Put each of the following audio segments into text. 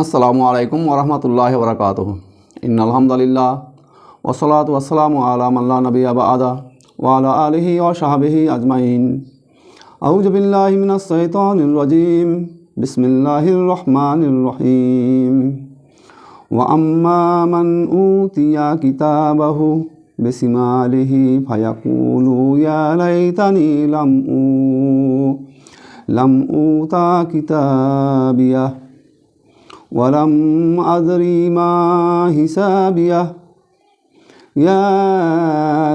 আসসালামু আলাইকুম ওরহমতুল্লাহি ওবরাকাতুহু। ইন্নাল হামদুলিল্লাহ ওয়াসসালাতু ওয়াসসালামু আলা মান লা নাবিয়্যা বা'দা ওয়া আলা আলিহি ওয়া সাহবিহি আজমাইন। আউযু বিল্লাহি মিনাশ শাইতানির রাজীম। বিসমিল্লাহির রহমানির রহিম। ওয়া আম্মা মান উতিয়া কিতাবাহু বিশিমালিহি ফায়াকুলু ইয়া লাইতানি লাম উতা কিতাবিয়া ওয়ালাম আদরি মা হিসাবিয়া ইয়া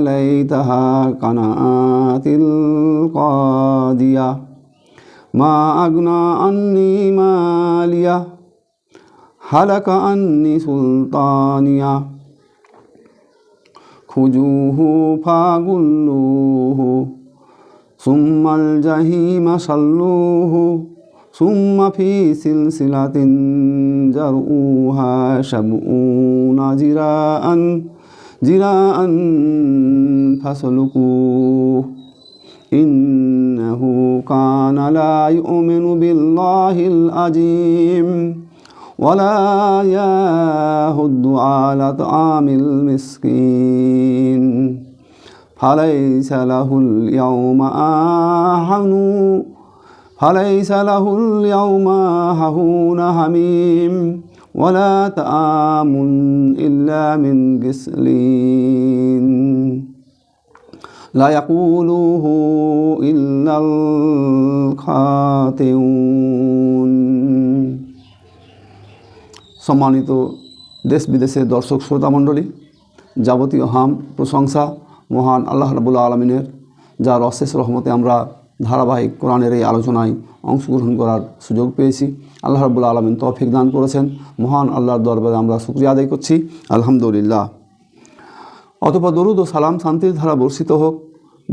লাইতাহা কানাতিল কাদিয়া মা আগনা আন্নি মালিয়া হালাকা আন্নি সুলতানিয়া খুজুহু ফাগুল্লুহু সুম্মাল জাহিমা সাল্লুহু সুম্মা ফি সিলসিলাতিন জারউহা সাবউনা জিরাআন ফাসলুকুহু ইন্নাহু কানা লা ইউমিনু বিল্লাহিল আযীম ওয়ালা ইয়াহুদ্দু আলা তা'আমিল মিসকিন ফালাইসা লাহুল ইয়াওমা হাহুনা হামিম ওয়ালা তা'আমুন ইল্লা মিন গিসলিন লা ইয়াকুলুহু ইল্লাল খাতিউন। সম্মানিত দেশ বিদেশের দর্শক শ্রোতা মণ্ডলী, যাবতীয় প্রশংসা মহান আল্লাহ রাব্বুল আলামিনের, যার অশেষ রহমতে আমরা ধারাবাহিক কোরআনের এই আলোচনায় অংশগ্রহণ করার সুযোগ পেয়েছি। আল্লাহ রাব্বুল আলামিন তৌফিক দান করেছেন। মহান আল্লাহর দরবারে আমরা শুকরিয়া আদায় করছি, আলহামদুলিল্লাহ। অতঃপর দরুদ ও সালাম শান্তির ধারা বর্ষিত হোক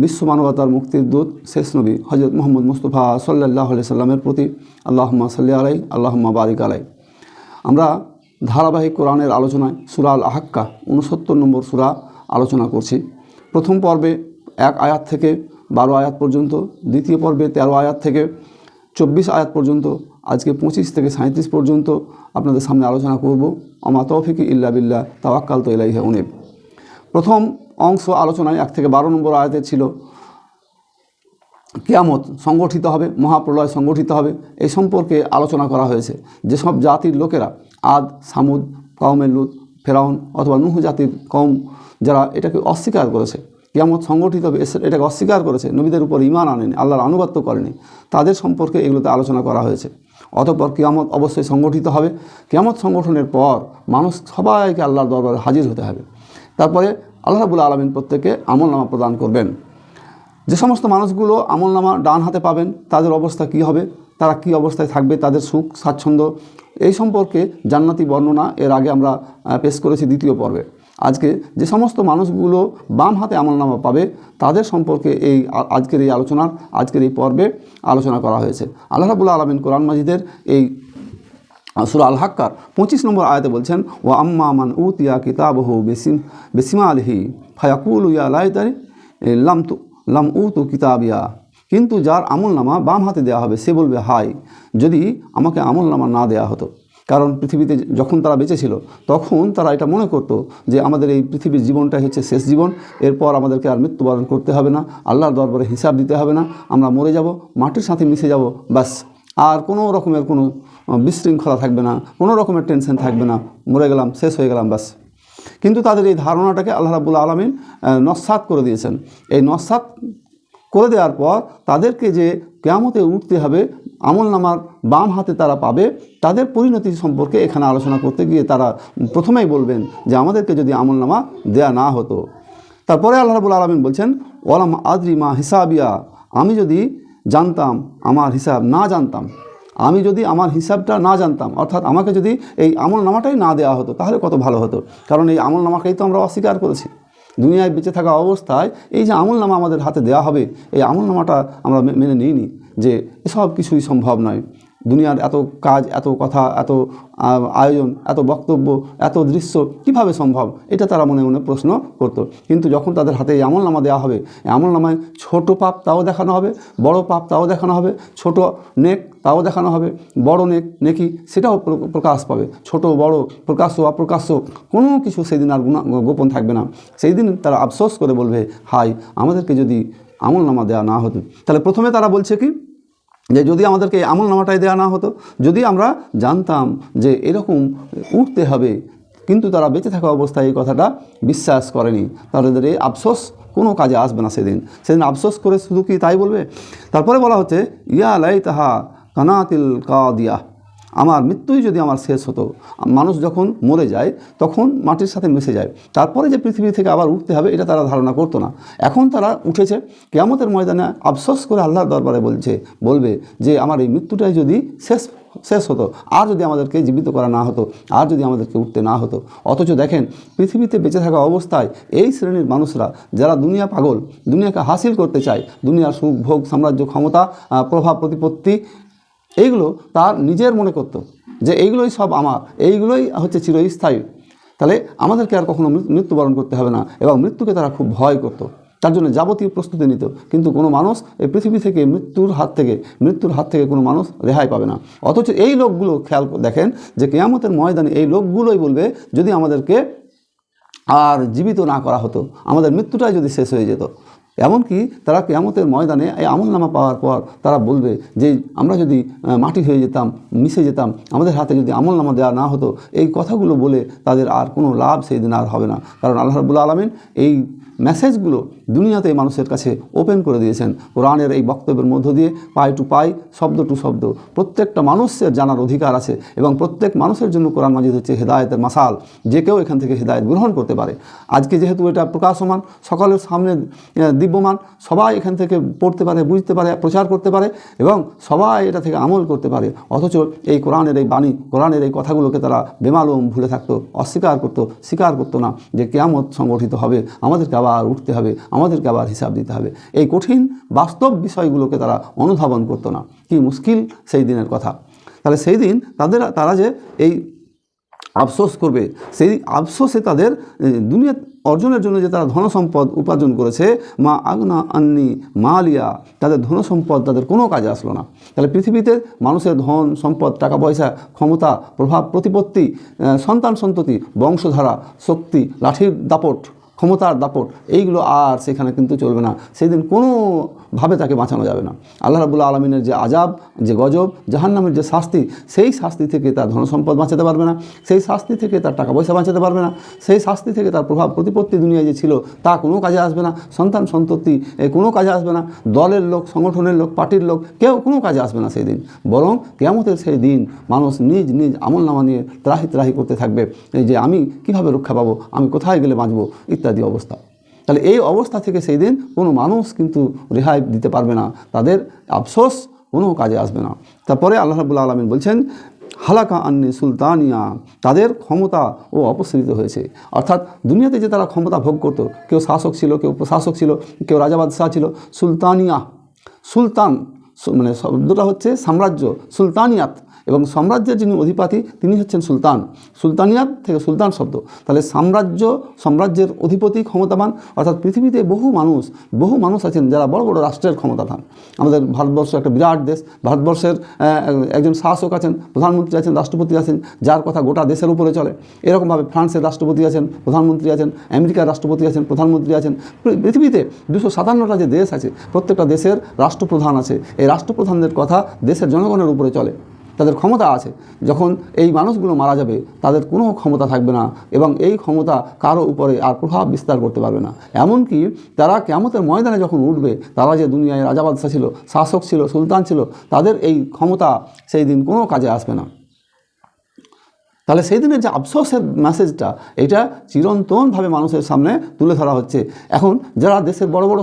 বিশ্ব মানবতার মুক্তির দূত শেষ নবী হযরত মুহাম্মদ মুস্তাফা সাল্লাল্লাহু আলাইহি সাল্লামের প্রতি। আল্লাহুম্মা সাল্লি আলাইহি আল্লাহুম্মা বারিক আলাইহি। আমরা ধারাবাহিক কোরআনের আলোচনায় সূরা আল আহাক্কা 69 নম্বর সূরা আলোচনা করছি। প্রথম পর্বে 1 আয়াত থেকে 12 আয়াত পর্যন্ত, দ্বিতীয় পর্বে 13 আয়াত থেকে 24 আয়াত পর্যন্ত, আজকে 25 থেকে 37 পর্যন্ত আপনাদের সামনে আলোচনা করব। আমা তৌফিকি ইল্লা বিল্লাহ তাওয়াক্কালতু ইলাইহি উনীব। প্রথম অংশ আলোচনায় 1 থেকে 12 নম্বর আয়াতে ছিল কিয়ামত সংগঠিত হবে, মহাপ্রলয় সংগঠিত হবে, এই সম্পর্কে আলোচনা করা হয়েছে। যেসব জাতির লোকেরা আদ, সামুদ, কওমে লূত, ফেরাউন অথবা নূহ জাতির কওম, যারা এটাকে অস্বীকার করেছে, কিয়ামত সংগঠিত হবে এটাকে অস্বীকার করেছে, নবীদের উপর ঈমান আনেনি, আল্লাহর আনুগত্য করেনি, তাদের সম্পর্কে এগুলোতে আলোচনা করা হয়েছে। অতঃপর কিয়ামত অবশ্যই সংগঠিত হবে। কিয়ামত সংগঠনের পর মানুষ সবাইকে আল্লাহর দরবারে হাজির হতে হবে। তারপরে আল্লাহ রাব্বুল আলামিন প্রত্যেককে আমলনামা প্রদান করবেন। যে সমস্ত মানুষগুলো আমলনামা ডান হাতে পাবেন তাদের অবস্থা কি হবে, তারা কি অবস্থায় থাকবে, তাদের সুখ স্বাচ্ছন্দ্য, এই সম্পর্কে জান্নাতি বর্ণনা এর আগে আমরা পেশ করেছি দ্বিতীয় পর্বে। আজকে যে সমস্ত মানুষগুলো বাম হাতে আমলনামা পাবে তাদের সম্পর্কে আজকের এই পর্বে আলোচনা করা হয়েছে। আল্লাহ রাব্বুল আলামিন কোরআন মাজিদের এই সূরা আল হাক্কার 25 নম্বর আয়াতে বলছেন, ওয়া আম্মা মান উতিয়া কিতাবাহু বিশিমালিহি ফায়াকুলু ইয়া লাইতানি লাম উতু কিতাবিয়া। কিন্তু যার আমলনামা বাম হাতে দেওয়া হবে সে বলবে, হায় যদি আমাকে আমলনামা না দেওয়া হতো। কারণ পৃথিবীতে যখন তারা বেঁচে ছিল তখন তারা এটা মনে করতো যে আমাদের এই পৃথিবীর জীবনটাই হচ্ছে শেষ জীবন, এরপর আমাদেরকে আর মৃত্যুবরণ করতে হবে না, আল্লাহর দরবারে হিসাব দিতে হবে না, আমরা মরে যাব, মাটির সাথে মিশে যাব, ব্যাস, আর কোনো রকমের কোনো বিশৃঙ্খলা থাকবে না, কোনো রকমের টেনশন থাকবে না, মরে গেলাম, শেষ হয়ে গেলাম, ব্যাস। কিন্তু তাদের এই ধারণাটাকে আল্লাহ রাব্বুল আলামিন নস্যাৎ করে দিয়েছেন। এই নস্যাৎ করে দেওয়ার পর তাদেরকে যে কিয়ামতে উঠতে হবে, আমলনামার বাম হাতে তারা পাবে, তাদের পরিণতি সম্পর্কে এখানে আলোচনা করতে গিয়ে তারা প্রথমেই বলবেন যে আমাদেরকে যদি আমলনামা দেয়া না হতো। তারপরে আল্লাহ রাব্বুল আলামিন বলছেন, ওয়ালাম আদরি মা হিসাবিয়া, আমি যদি জানতাম, আমার হিসাব না জানতাম, আমি যদি আমার হিসাবটা না জানতাম, অর্থাৎ আমাকে যদি এই আমলনামাটাই না দেওয়া হতো তাহলে কত ভালো হতো। কারণ এই আমলনামাকেই তো আমরা অস্বীকার করেছি। দুনিয়ায় বেঁচে থাকা অবস্থায় এই যে আমলনামা আমাদের হাতে দেওয়া হবে, এই আমলনামাটা আমরা মেনে নিইনি, যে এসব কিছুই সম্ভব নয়, দুনিয়ার এত কাজ, এত কথা, এত আয়োজন, এত বক্তব্য, এত দৃশ্য কিভাবে সম্ভব, এটা তারা মনে মনে প্রশ্ন করত। কিন্তু যখন তাদের হাতে এই আমলনামা দেওয়া হবে, এই আমলনামায় ছোট পাপ তাও দেখানো হবে, বড় পাপ তাও দেখানো হবে, ছোট নেক তাও দেখানো হবে, বড় নেকি সেটাও প্রকাশ পাবে। ছোট বড়, প্রকাশ্য অপ্রকাশ্য কোনো কিছু সেদিন আর গোপন থাকবে না। সেই দিন তারা আফসোস করে বলবে, হাই আমাদেরকে যদি আমলনামা দেওয়া না হতো। তাহলে প্রথমে তারা বলছে কি, যে যদি আমাদেরকে আমলনামাটাই দেওয়া না হতো, যদি আমরা জানতাম যে এরকম উঠতে হবে, কিন্তু তারা বেঁচে থাকা অবস্থায় এই কথাটা বিশ্বাস করেনি। তাদের এই আফসোস কোনো কাজে আসবে না। সেদিন আফসোস করে শুধু কি তাই বলবে। তারপরে বলা হচ্ছে, ইয়া লাইতাহা কানাতিল কাদিয়া, আমার মৃত্যুই যদি আমার শেষ হতো। মানুষ যখন মরে যায় তখন মাটির সাথে মিশে যায়, তারপরে যে পৃথিবী থেকে আবার উঠতে হবে এটা তারা ধারণা করতো না। এখন তারা উঠেছে কিয়ামতের ময়দানে, আফসোস করে আল্লাহর দরবারে বলবে যে আমার এই মৃত্যুটাই যদি শেষ হতো, আর যদি আমাদেরকে জীবিত করা না হতো, আর যদি আমাদেরকে উঠতে না হতো। অথচ দেখেন, পৃথিবীতে বেঁচে থাকা অবস্থায় এই শ্রেণীর মানুষরা যারা দুনিয়া পাগল, দুনিয়াকে হাসিল করতে চায়, দুনিয়ার সুখ ভোগ, সাম্রাজ্য, ক্ষমতা, প্রভাব, প্রতিপত্তি, এইগুলো তার নিজের মনে করত যে এইগুলোই সব আমার, এইগুলোই হচ্ছে চিরস্থায়ী। তাহলে আমাদেরকে আর কখনো মৃত্যুবরণ করতে হবে না, এবং মৃত্যুকে তারা খুব ভয় করত, তার জন্য যাবতীয় প্রস্তুতি নিত। কিন্তু কোনো মানুষ এই পৃথিবী থেকে মৃত্যুর হাত থেকে কোনো মানুষ রেহাই পাবে না। অথচ এই লোকগুলো খেয়াল দেখেন যে কিয়ামতের ময়দানে এই লোকগুলোই বলবে, যদি আমাদেরকে আর জীবিত না করা হতো, আমাদের মৃত্যুটাই যদি শেষ হয়ে যেত। এমনকি তারা কিয়ামতের ময়দানে এই আমলনামা পাওয়ার পর তারা বলবে যে আমরা যদি মাটি হয়ে যেতাম, মিশে যেতাম, আমাদের হাতে যদি আমলনামা দেওয়া না হতো, এই কথাগুলো বলে তাদের আর কোনো লাভ সেই দিন আর হবে না। কারণ আল্লাহ রাব্বুল আলামিন এই মেসেজগুলো দুনিয়াতে মানুষের কাছে ওপেন করে দিয়েছেন। কোরআনের এই বক্তব্যের মধ্য দিয়ে পাই টু পাই, শব্দ টু শব্দ প্রত্যেকটা মানুষের জানার অধিকার আছে, এবং প্রত্যেক মানুষের জন্য কোরআন মাজিদ হচ্ছে হেদায়েতের মাসাল, যে কেউ এখান থেকে হেদায়েত গ্রহণ করতে পারে। আজকে যেহেতু এটা প্রকাশমান, সকলের সামনে দিব্যমান, সবাই এখান থেকে পড়তে পারে, বুঝতে পারে, প্রচার করতে পারে, এবং সবাই এটা থেকে আমল করতে পারে। অথচ এই কোরআনের এই বাণী, কোরআনের এই কথাগুলোকে তারা বেমালুম ভুলে থাকতো, স্বীকার করতো না যে কিয়ামত সংগঠিত হবে, আমাদেরকে আবার উঠতে হবে, আমাদেরকে আবার হিসাব দিতে হবে। এই কঠিন বাস্তব বিষয়গুলোকে তারা অনুধাবন করতো না। কি মুশকিল সেই দিনের কথা। তাহলে সেই দিন তারা যে এই আফসোস করবে, সেই আফসোসে তাদের দুনিয়া অর্জনের জন্য যে তারা ধনসম্পদ উপার্জন করেছে, মা আগনা আন্নি মালিয়া, তাদের ধনসম্পদ তাদের কোনো কাজে আসলো না। তাহলে পৃথিবীতে মানুষের ধন সম্পদ, টাকা পয়সা, ক্ষমতা, প্রভাব, প্রতিপত্তি, সন্তান সন্ততি, বংশধারা, শক্তি, লাঠির দাপট, ক্ষমতার দাপট, এইগুলো আর সেখানে কিন্তু চলবে না। সেই দিন কোনোভাবে তাকে বাঁচানো যাবে না। আল্লাহ রাব্বুল আলামিনের যে আযাব, যে গজব, জাহান্নামের যে শাস্তি, সেই শাস্তি থেকে তার ধনসম্পদ বাঁচাতে পারবে না, সেই শাস্তি থেকে তার টাকা পয়সা বাঁচাতে পারবে না, সেই শাস্তি থেকে তার প্রভাব প্রতিপত্তি দুনিয়ায় যে ছিল তা কোনো কাজে আসবে না, সন্তান সন্ততি কোনো কাজে আসবে না, দলের লোক, সংগঠনের লোক, পার্টির লোক, কেউ কোনো কাজে আসবে না সেই দিন। বরং কিয়ামতের সেই দিন মানুষ নিজ নিজ আমলনামা নিয়ে ত্রাহি করতে থাকবে, এই যে আমি কিভাবে রক্ষা পাবো, আমি কোথায় গেলে বাঁচবো, ইত্যাদি অবস্থা। তাহলে এই অবস্থা থেকে সেই দিন কোনো মানুষ কিন্তু রেহাই দিতে পারবে না, তাদের আফসোস কোনো কাজে আসবে না। তারপরে আল্লাহ রাব্বুল আলামিন বলছেন, হালাকা আন্নি সুলতানিয়া, তাদের ক্ষমতা ও অপসৃত হয়েছে। অর্থাৎ দুনিয়াতে যে তারা ক্ষমতা ভোগ করতো, কেউ শাসক ছিল, কেউ প্রশাসক ছিল, কেউ রাজা বাদশাহ ছিল, সুলতানিয়া, সুলতান মানে শব্দটা হচ্ছে সাম্রাজ্য, সুলতানিয়াত, এবং সাম্রাজ্যের যিনি অধিপতি তিনি হচ্ছেন সুলতান। সুলতানিয়াত থেকে সুলতান শব্দ। তাহলে সাম্রাজ্যের অধিপতি, ক্ষমতাবান, অর্থাৎ পৃথিবীতে বহু মানুষ আছেন যারা বড় বড় রাষ্ট্রের ক্ষমতাবান। আমাদের ভারতবর্ষ একটা বিরাট দেশ, ভারতবর্ষের একজন শাসক আছেন, প্রধানমন্ত্রী আছেন, রাষ্ট্রপতি আছেন, যার কথা গোটা দেশের উপরে চলে। এরকমভাবে ফ্রান্সের রাষ্ট্রপতি আছেন, প্রধানমন্ত্রী আছেন, আমেরিকার রাষ্ট্রপতি আছেন, প্রধানমন্ত্রী আছেন। পৃথিবীতে 257টা যে দেশ আছে, প্রত্যেকটা দেশের রাষ্ট্রপ্রধান আছে। এই রাষ্ট্রপ্রধানদের কথা দেশের জনগণের উপরে চলে, তাদের ক্ষমতা আছে। যখন এই মানুষগুলো মারা যাবে তাদের কোনো ক্ষমতা থাকবে না, এবং এই ক্ষমতা কারো উপরে আর প্রভাব বিস্তার করতে পারবে না। এমনকি তারা কিয়ামতের ময়দানে যখন উঠবে, তারা যে দুনিয়ায় রাজা বাদশাহ ছিল, শাসক ছিল, সুলতান ছিল, তাদের এই ক্ষমতা সেই দিন কোনো কাজে আসবে না। তাহলে সেই দিনের যে আফসোসের মেসেজটা এটা চিরন্তনভাবে মানুষের সামনে তুলে ধরা হচ্ছে। এখন যারা দেশের বড় বড়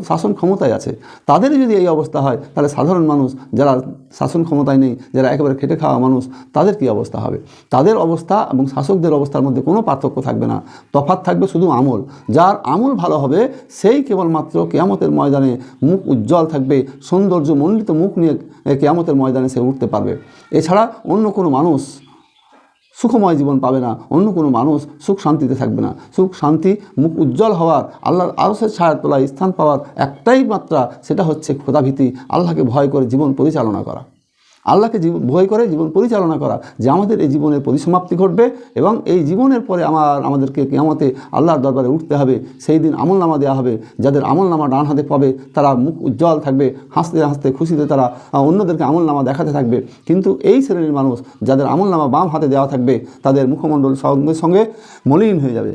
শাসন ক্ষমতায় আছে তাদেরই যদি এই অবস্থা হয়, তাহলে সাধারণ মানুষ যারা শাসন ক্ষমতায় নেই, যারা একেবারে খেটে খাওয়া মানুষ, তাদের কী অবস্থা হবে? তাদের অবস্থা এবং শাসকদের অবস্থার মধ্যে কোনো পার্থক্য থাকবে না, তফাৎ থাকবে শুধু আমল। যার আমল ভালো হবে সেই কেবলমাত্র কিয়ামতের ময়দানে মুখ উজ্জ্বল থাকবে, সৌন্দর্য মণ্ডিত মুখ নিয়ে কিয়ামতের ময়দানে সে উঠতে পারবে। এছাড়া অন্য কোনো মানুষ সুখময় জীবন পাবে না, অন্য কোনো মানুষ সুখ শান্তিতে থাকবে না। সুখ শান্তি, মুখ উজ্জ্বল হওয়ার, আল্লাহর আরশের ছায়ার তলায় স্থান পাওয়ার একটাই মাত্রা, সেটা হচ্ছে খোদাভীতি, আল্লাহকে ভয় করে জীবন পরিচালনা করা। আল্লাহকে ভয় করে জীবন পরিচালনা করা, যে আমাদের এই জীবনের পরিসমাপ্তি ঘটবে এবং এই জীবনের পরে আমাদেরকে কিয়ামতে আল্লাহর দরবারে উঠতে হবে। সেই দিন আমলনামা দেওয়া হবে। যাদের আমলনামা ডান হাতে পাবে তারা মুখ উজ্জ্বল থাকবে, হাসতে হাসতে খুশিতে তারা অন্যদেরকে আমলনামা দেখাতে থাকবে। কিন্তু এই শ্রেণীর মানুষ যাদের আমলনামা বাম হাতে দেওয়া থাকবে তাদের মুখমণ্ডল সঙ্গে সঙ্গে মলিন হয়ে যাবে।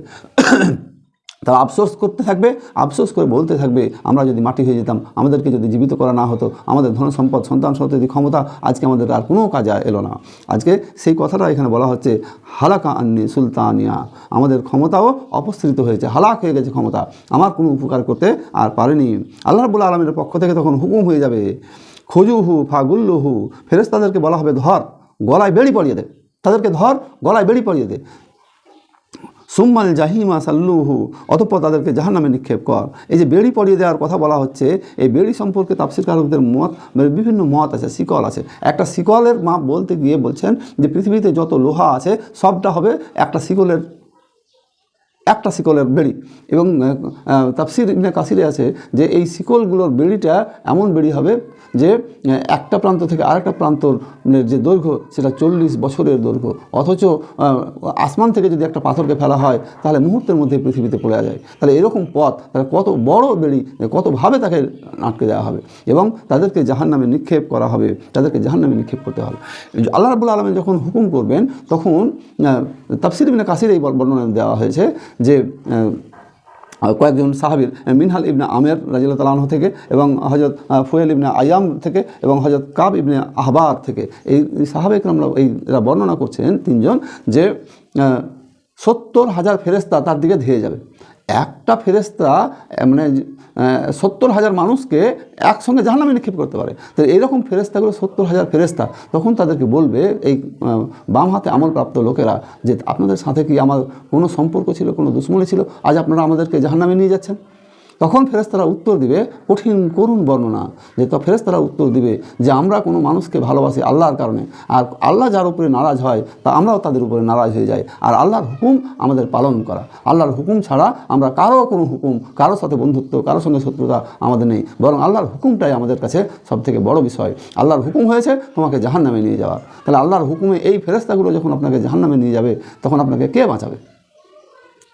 তারা আফসোস করতে থাকবে, আফসোস করে বলতে থাকবে, আমরা যদি মাটি হয়ে যেতাম, আমাদেরকে যদি জীবিত করা না হতো, আমাদের ধন সম্পদ, সন্তান সন্ততি, ক্ষমতা, আজকে আমাদের আর কোনো কাজে এলো না। আজকে সেই কথাটা এখানে বলা হচ্ছে, হালাকা আন্নি সুলতানিয়া, আমাদের ক্ষমতাও অপসৃত হয়েছে, হালাক হয়ে গেছে ক্ষমতা, আমার কোনো উপকার করতে আর পারেনি। আল্লাহ রাব্বুল আলামিনের পক্ষ থেকে তখন হুকুম হয়ে যাবে, খুজুহু ফাগুল্লুহু, ফেরেশতাদেরকে বলা হবে, ধর, গলায় বেড়ি পরিয়ে দে, তাদেরকে ধর, গলায় বেড়ি পরিয়ে দে। সুম্মাল জাহিমা সাল্লুহু, অতঃপর তাদেরকে জাহান্নামে নিক্ষেপ কর। এই যে বেড়ি পরিয়ে দেওয়ার কথা বলা হচ্ছে, এই বেড়ি সম্পর্কে তাফসীরকারকদের বিভিন্ন মত আছে, শিকল আছে। একটা শিকলের মাপ বলতে গিয়ে বলছেন যে পৃথিবীতে যত লোহা আছে সবটা হবে একটা শিকলের বেড়ি। এবং তাফসীর ইবনে কাসিরে আছে যে এই শিকলগুলোর বেড়িটা এমন বেড়ি হবে যে একটা প্রান্ত থেকে আরেকটা প্রান্তর যে দৈর্ঘ্য সেটা 40 বছরের দৈর্ঘ্য। অথচ আসমান থেকে যদি একটা পাথরকে ফেলা হয় তাহলে মুহূর্তের মধ্যে পৃথিবীতে পড়ে যায়। তাহলে এরকম পথ, তাহলে কত বড় বেড়ি, কতভাবে তাকে আটকে দেওয়া হবে এবং তাদেরকে জাহান্নামে নিক্ষেপ করা হবে, তাদেরকে জাহান্নামে নিক্ষেপ করতে হবে। আল্লাহ রাব্বুল আলামিন যখন হুকুম করবেন তখন তাফসীর ইবনে কাসির এই বর্ণনা দেওয়া হয়েছে যে কয়েকজন সাহাবীর, মিনহাল ইবনে আমের রাদিয়াল্লাহু তাআলা আনহু থেকে এবং হযরত ফুয়েল ইবনে আয়াম থেকে এবং হযরত কাব ইবনে আহবার থেকে, এই সাহাবা ইকরামরা এরা বর্ণনা করছেন তিনজন, যে 70,000 ফেরেশতা তার দিকে ধেয়ে যাবে। একটা ফেরেশতা মানে 70,000 মানুষকে একসঙ্গে জাহান্নামে নিক্ষেপ করতে পারে। তো এইরকম ফেরেশতাগুলো 70,000 ফেরেশতা তখন তাদেরকে বলবে, এই বাম হাতে আমলপ্রাপ্ত লোকেরা, যে আপনাদের সাথে কি আমার কোনো সম্পর্ক ছিল, কোনো দুশ্মনী ছিল, আজ আপনারা আমাদেরকে জাহান্নামে নিয়ে যাচ্ছেন? তখন ফেরেশতারা উত্তর দিবে, কঠিন করুণ বর্ণনা, যে তো ফেরেশতারা উত্তর দিবে যে আমরা কোনো মানুষকে ভালোবাসি আল্লাহর কারণে, আর আল্লাহ যার উপরে নারাজ হয় তা আমরাও তাদের উপরে নারাজ হয়ে যাই। আর আল্লাহর হুকুম আমাদের পালন করা, আল্লাহর হুকুম ছাড়া আমরা কোনো হুকুম, কারোর সাথে বন্ধুত্ব, কারোর সঙ্গে শত্রুতা আমাদের নেই, বরং আল্লাহর হুকুমটাই আমাদের কাছে সবথেকে বড় বিষয়। আল্লাহর হুকুম হয়েছে তোমাকে জাহান্নামে নিয়ে যাওয়া। তাহলে আল্লাহর হুকুমে এই ফেরেশতাগুলো যখন আপনাকে জাহান্নামে নিয়ে যাবে তখন আপনাকে কে বাঁচাবে?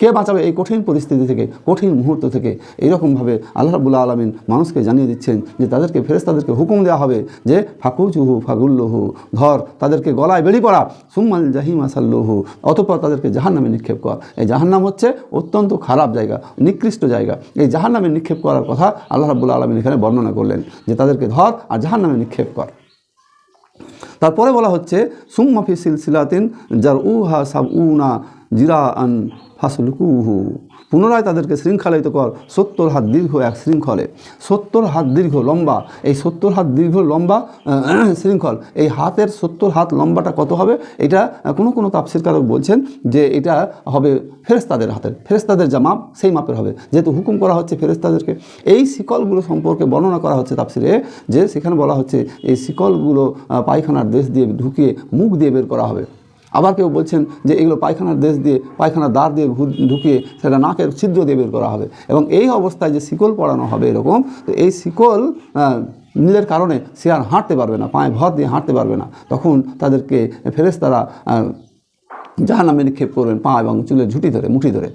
কে বাঁচাবে এই কঠিন পরিস্থিতি থেকে, কঠিন মুহূর্ত থেকে? এইরকমভাবে আল্লাহ রাব্বুল আলামিন মানুষকে জানিয়ে দিচ্ছেন যে তাদেরকে ফেরেশতাদেরকে হুকুম দেওয়া হবে যে ফাকুজুহু ফাগুল্লুহু, ধর, তাদেরকে গলায় বেড়ি পড়া, সুম্মাল জাহিমা সাল্লুহু, অতঃপর তাদেরকে জাহান্নামে নিক্ষেপ কর। এই জাহান্নাম হচ্ছে অত্যন্ত খারাপ জায়গা, নিকৃষ্ট জায়গা। এই জাহান্নামে নিক্ষেপ করার কথা আল্লাহ রাব্বুল আলামিন এখানে বর্ণনা করলেন, যে তাদেরকে ধর আর জাহান্নামে নিক্ষেপ কর। তারপরে বলা হচ্ছে সুম্মা ফি সিলসিলাতিন জারউহা সাবউনা জিরাআন ফাসলুকুহু, পুনরায় তাদেরকে শৃঙ্খলায়িত কর 70 হাত দীর্ঘ এক শৃঙ্খলে। 70 হাত দীর্ঘ লম্বা, এই 70 হাত দীর্ঘ লম্বা শৃঙ্খল, এই হাতের 70 হাত লম্বাটা কত হবে? এটা কোনো তাফসীরকারক বলছেন যে এটা হবে ফেরেশতাদের হাতের, ফেরেশতাদের যা মাপ সেই মাপের হবে, যেহেতু হুকুম করা হচ্ছে ফেরেশতাদেরকে। এই শিকলগুলো সম্পর্কে বর্ণনা করা হচ্ছে তাফসীরে, যে সেখানে বলা হচ্ছে এই শিকলগুলো পায়খানার দেশ দিয়ে ঢুকিয়ে মুখ দিয়ে বের করা হবে। আবার কেউ বলছেন যে এগুলো পায়খানার দেশ দিয়ে, পায়খানার দ্বার দিয়ে ঢুকিয়ে সেটা নাকের ছিদ্র দিয়ে বের করা হবে। এবং এই অবস্থায় যে শিকল পরানো হবে এরকম, তো এই শিকল নীলের কারণে সে আর হাঁটতে পারবে না, পায়ে ভর দিয়ে হাঁটতে পারবে না। তখন তাদেরকে ফেরেশতারা জাহান্নামে নিক্ষেপ করবেন, পা এবং চুলের মুঠি ধরে।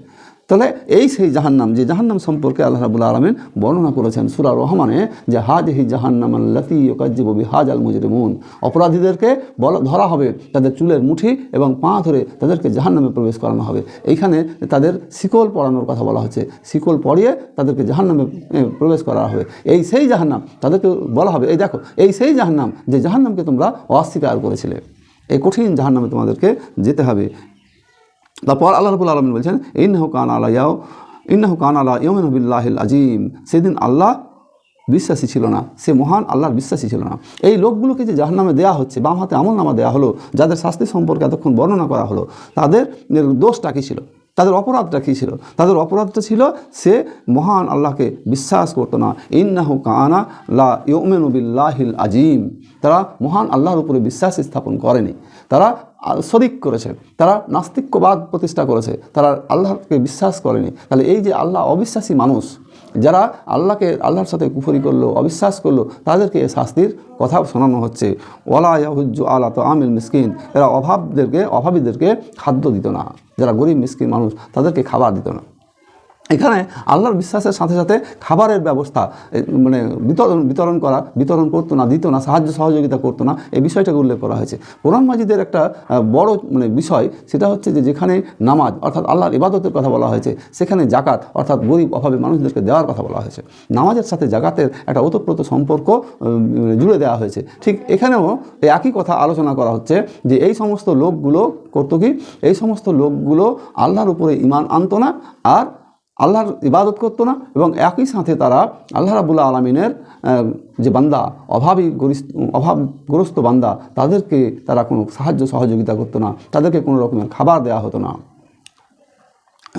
তাহলে এই সেই জাহান্নাম, যে জাহান্নাম সম্পর্কে আল্লাহ রাব্বুল আলামিন বর্ণনা করেছেন সূরা রহমানে, যে হাযিহি জাহান্নাম আল্লাতী ইউকাজ্জিবু বিহাযাল মুজরিমুন, অপরাধীদেরকে ধরা হবে, তাদের চুলের মুঠি এবং পা ধরে তাদেরকে জাহান্নামে প্রবেশ করানো হবে। এইখানে তাদের শিকল পরানোর কথা বলা হচ্ছে, শিকল পরিয়ে তাদেরকে জাহান্নামে প্রবেশ করা হবে। এই সেই জাহান্নাম, তাদেরকে বলা হবে, এই দেখো এই সেই জাহান্নাম, যে জাহান্নামকে তোমরা অস্বীকার করেছিলে। এই কঠিন জাহান্নামে তোমাদেরকে যেতে হবে। তারপর আল্লাহ রাব্বুল আলামিন বলছেন ইন্নাহু কানা আলা ইয়াউমিন বিল্লাহিল আজিম, সেদিন আল্লাহ বিশ্বাসী ছিল না, সে মহান আল্লাহর বিশ্বাসী ছিল না। এই লোকগুলোকে যে জাহান্নামে দেওয়া হচ্ছে, বাম হাতে আমলনামা দেওয়া হলো, যাদের শাস্তি সম্পর্কে এতক্ষণ বর্ণনা করা হলো, তাদের দোষটা কী ছিল, তাদের অপরাধটা কী ছিল? তাদের অপরাধটা ছিল সে মহান আল্লাহকে বিশ্বাস করতো না। ইন্নাহু কানা লা ইউমিনু বিল্লাহিল আজিম, তারা মহান আল্লাহর উপরে বিশ্বাস স্থাপন করেনি, তারা শরিক করেছে, তারা নাস্তিক্যবাদ প্রতিষ্ঠা করেছে, তারা আল্লাহকে বিশ্বাস করেনি। তাহলে এই যে আল্লাহ অবিশ্বাসী মানুষ, যারা আল্লাহর সাথে কুফরি করলো, অবিশ্বাস করলো, তাদেরকে শাস্তির কথা শোনানো হচ্ছে। ওয়ালা ইয়াহুজ্জু আলা তাআমিল মিসকিন, এরা অভাবীদেরকে খাদ্য দিত না, যারা গরিব মিসকিন মানুষ তাদেরকে খাবার দিত না। এখানে আল্লাহর বিশ্বাসের সাথে সাথে খাবারের ব্যবস্থা মানে বিতরণ করতো না, দিত না, সাহায্য সহযোগিতা করতো না, এই বিষয়টাকে উল্লেখ করা হয়েছে। কোরআন মাজিদের একটা বড় বিষয়, সেটা হচ্ছে যে যেখানে নামাজ অর্থাৎ আল্লাহর ইবাদতের কথা বলা হয়েছে, সেখানে জাকাত অর্থাৎ গরিব অভাবী মানুষদেরকে দেওয়ার কথা বলা হয়েছে। নামাজের সাথে জাকাতের একটা ওতপ্রোত সম্পর্ক জুড়ে দেওয়া হয়েছে। ঠিক এখানেও এই একই কথা আলোচনা করা হচ্ছে যে এই সমস্ত লোকগুলো করতো কি, এই সমস্ত লোকগুলো আল্লাহর উপরে ঈমান আনতো না আর আল্লাহর ইবাদত করতো না, এবং একই সাথে তারা আল্লাহ রাব্বুল আলামিনের যে বান্দা, অভাবগ্রস্ত বান্দা, তাদেরকে তারা কোনো সাহায্য সহযোগিতা করতো না, তাদেরকে কোনো রকমের খাবার দেওয়া হতো না।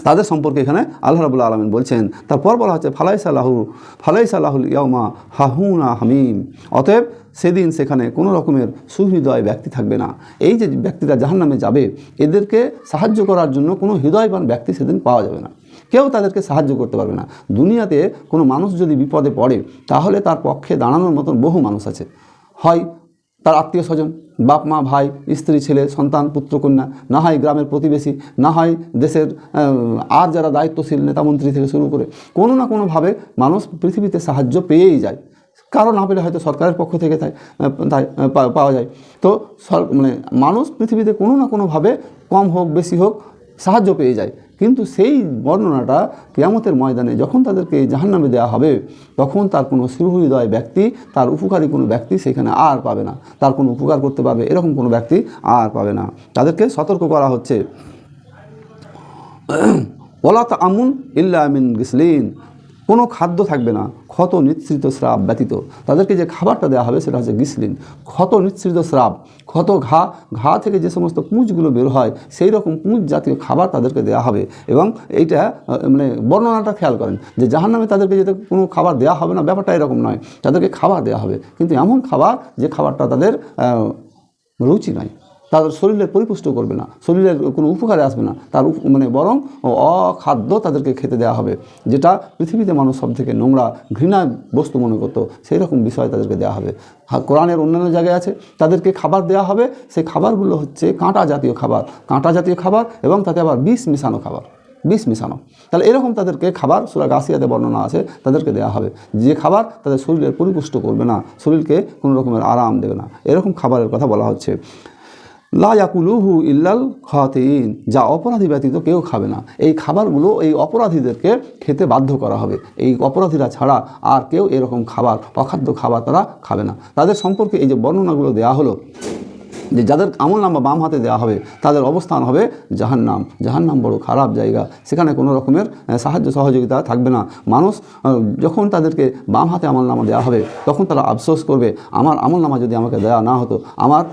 তাদের সম্পর্কে এখানে আল্লাহ রাব্বুল আলামিন বলছেন। তারপর বলা হচ্ছে ফালাইসা লাহুল ইয়াউমা হাহুনা হামিম, অতএব সেদিন সেখানে কোনো রকমের সুহৃদয় ব্যক্তি থাকবে না। এই যে ব্যক্তিরা জাহান্নামে যাবে, এদেরকে সাহায্য করার জন্য কোনো হৃদয়বান ব্যক্তি সেদিন পাওয়া যাবে না, কেউ তাদেরকে সাহায্য করতে পারবে না। দুনিয়াতে কোনো মানুষ যদি বিপদে পড়ে, তাহলে তার পক্ষে দাঁড়ানোর মতন বহু মানুষ আছে, হয় তার আত্মীয় স্বজন, বাপ মা ভাই স্ত্রী ছেলে সন্তান পুত্রকন্যা, না হয় গ্রামের প্রতিবেশী, না হয় দেশের আর যারা দায়িত্বশীল নেতামন্ত্রী থেকে শুরু করে, কোনো না কোনোভাবে মানুষ পৃথিবীতে সাহায্য পেয়েই যায়। কারো না পেলে হয়তো সরকারের পক্ষ থেকে পাওয়া যায়। তো মানুষ পৃথিবীতে কোনো না কোনোভাবে কম হোক বেশি হোক সাহায্য পেয়ে যায়। কিন্তু সেই বর্ণনাটা কিয়ামতের ময়দানে যখন তাদেরকে জাহান্নামে দেওয়া হবে, তখন তার কোনো সুহৃদয় ব্যক্তি, তার উপকারী কোনো ব্যক্তি সেখানে আর পাবে না, তার কোনো উপকার করতে পারবে এরকম কোনো ব্যক্তি আর পাবে না। তাদেরকে সতর্ক করা হচ্ছে ওয়ালা তাআমুন ইল্লা মিন গিসলিন, কোনো খাদ্য থাকবে না ক্ষত নিঃসৃত স্রাব ব্যতীত। তাদেরকে যে খাবারটা দেওয়া হবে সেটা হচ্ছে গিসলিন, ক্ষত নিঃসৃত স্রাব, ক্ষত ঘা থেকে যে সমস্ত পুঁজগুলো বের হয়, সেই রকম পুঁজ জাতীয় খাবার তাদেরকে দেওয়া হবে। এবং এইটা বর্ণনাটা খেয়াল করেন যে জাহান্নামে তাদেরকে যেতে কোনো খাবার দেওয়া হবে না, ব্যাপারটা এরকম নয়, তাদেরকে খাবার দেওয়া হবে, কিন্তু এমন খাবার যে খাবারটা তাদের রুচি নয়, তাদের শরীরের পরিপুষ্ট করবে না, শরীরের কোনো উপকারে আসবে না, তার বরং অখাদ্য তাদেরকে খেতে দেওয়া হবে, যেটা পৃথিবীতে মানুষ সব থেকে নোংরা ঘৃণা বস্তু মনে করতো, সেই রকম বিষয় তাদেরকে দেওয়া হবে। কোরআনের অন্যান্য জায়গায় আছে তাদেরকে খাবার দেওয়া হবে, সেই খাবারগুলো হচ্ছে কাঁটা জাতীয় খাবার এবং তাতে আবার বিষ মিশানো। তাহলে এরকম তাদেরকে খাবার সূরা গাসিয়াতে বর্ণনা আছে, তাদেরকে দেওয়া হবে যে খাবার তাদের শরীরের পরিপুষ্ট করবে না, শরীরকে কোনো রকমের আরাম দেবে না, এরকম খাবারের কথা বলা হচ্ছে। লা ইয়াকুলুহু ইল্লাল খাতিন, যা অপরাধী ব্যতীত কেউ খাবে না। এই খাবারগুলো এই অপরাধীদেরকে খেতে বাধ্য করা হবে, এই অপরাধীরা ছাড়া আর কেউ এরকম অখাদ্য খাবার তারা খাবে না। তাদের সম্পর্কে এই যে বর্ণনাগুলো দেওয়া হলো, যে যাদের আমলনামা বাম হাতে দেওয়া হবে তাদের অবস্থান হবে জাহান্নাম বড় খারাপ জায়গা, সেখানে কোনো রকমের সাহায্য সহযোগিতা থাকবে না। মানুষ যখন তাদেরকে বাম হাতে আমলনামা দেওয়া হবে, তখন তারা আফসোস করবে, আমার আমলনামা যদি আমাকে দেওয়া না হতো, আমার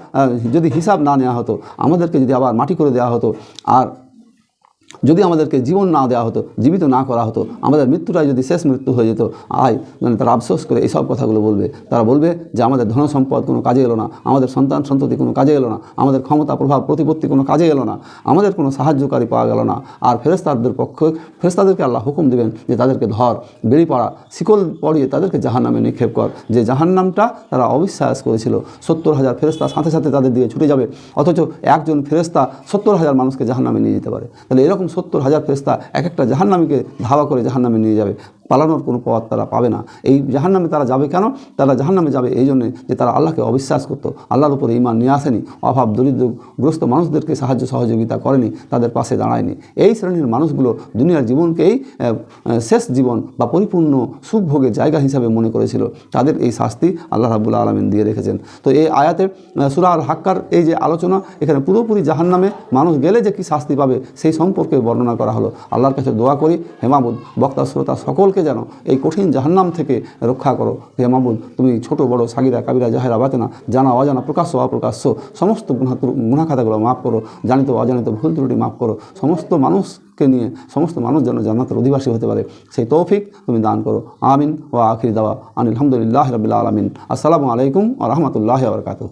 যদি হিসাব না নেওয়া হতো, আমাদেরকে যদি আবার মাটি করে দেওয়া হতো, আর যদি আমাদেরকে জীবন না দেওয়া হতো, জীবিত না করা হতো, আমাদের মৃত্যুটাই যদি শেষ মৃত্যু হয়ে যেত, তারা আফসোস করে এইসব কথাগুলো বলবে। তারা বলবে যে আমাদের ধন সম্পদ কোনো কাজে এলো না, আমাদের সন্তান সন্ততি কোনো কাজে এলো না, আমাদের ক্ষমতা প্রভাব প্রতিপত্তি কোনো কাজে এলো না, আমাদের কোনো সাহায্যকারী পাওয়া গেল না। আর ফেরেশতাদেরকে আল্লাহ হুকুম দেবেন যে তাদেরকে ধর, বেড়ি পাড়া, শিকল পরিয়ে তাদেরকে জাহান্নামে নিক্ষেপ কর। যে জাহান্নামটা তারা অবিশ্বাস করেছিল, 70,000 ফেরেশতা সাথে সাথে তাদের দিকে ছুটে যাবে, অথচ একজন ফেরেশতা 70,000 মানুষকে জাহান্নামে নিয়ে যেতে পারে। তাহলে এরকম 70,000 ফেরেশতা এক একটা জাহান্নামীকে ধাওয়া করে জাহান্নামে নিয়ে যাবে। পালানোর কোনো পথ তারা পাবে না। এই জাহান্নামে তারা যাবে কেন? তারা জাহান্নামে যাবে এই জন্যে যে তারা আল্লাহকে অবিশ্বাস করতো, আল্লাহর উপরে ঈমান নিয়ে আসেনি, অভাব দরিদ্রগ্রস্ত মানুষদেরকে সাহায্য সহযোগিতা করেনি, তাদের পাশে দাঁড়ায়নি। এই শ্রেণীর মানুষগুলো দুনিয়ার জীবনকেই শেষ জীবন বা পরিপূর্ণ সুখভোগের জায়গা হিসাবে মনে করেছিল। তাদের এই শাস্তি আল্লাহ রাব্বুল আলামিন দিয়ে রেখেছেন। তো এই আয়াতে সূরা আল হাক্কার এই যে আলোচনা, এখানে পুরোপুরি জাহান্নামে মানুষ গেলে যে কী শাস্তি পাবে সেই সম্পর্কে বর্ণনা করা হলো। আল্লাহর কাছে দোয়া করি, হে মাবুদ, বক্তা শ্রোতা সকলকে যেন এই কঠিন জাহান্নাম থেকে রক্ষা করো। হে মাবুদ, তুমি ছোট বড় সাগিরা কাবিরা জাহেরা বাতেনা, জানা অজানা প্রকাশ্য অপ্রকাশ্য সমস্ত গুনাহ খাতাগুলো মাফ করো, জানিত অজানিত ভুল ত্রুটি মাফ করো। সমস্ত মানুষকে নিয়ে সমস্ত মানুষ যেন জান্নাতের অধিবাসী হতে পারে সেই তৌফিক তুমি দান করো। আমিন ওয়া আখির দাওয়া আনিল হামদুলিল্লাহি রাব্বিল আলামিন। আসসালামু আলাইকুম ওয়া রাহমাতুল্লাহি ওয়া বারাকাতুহু।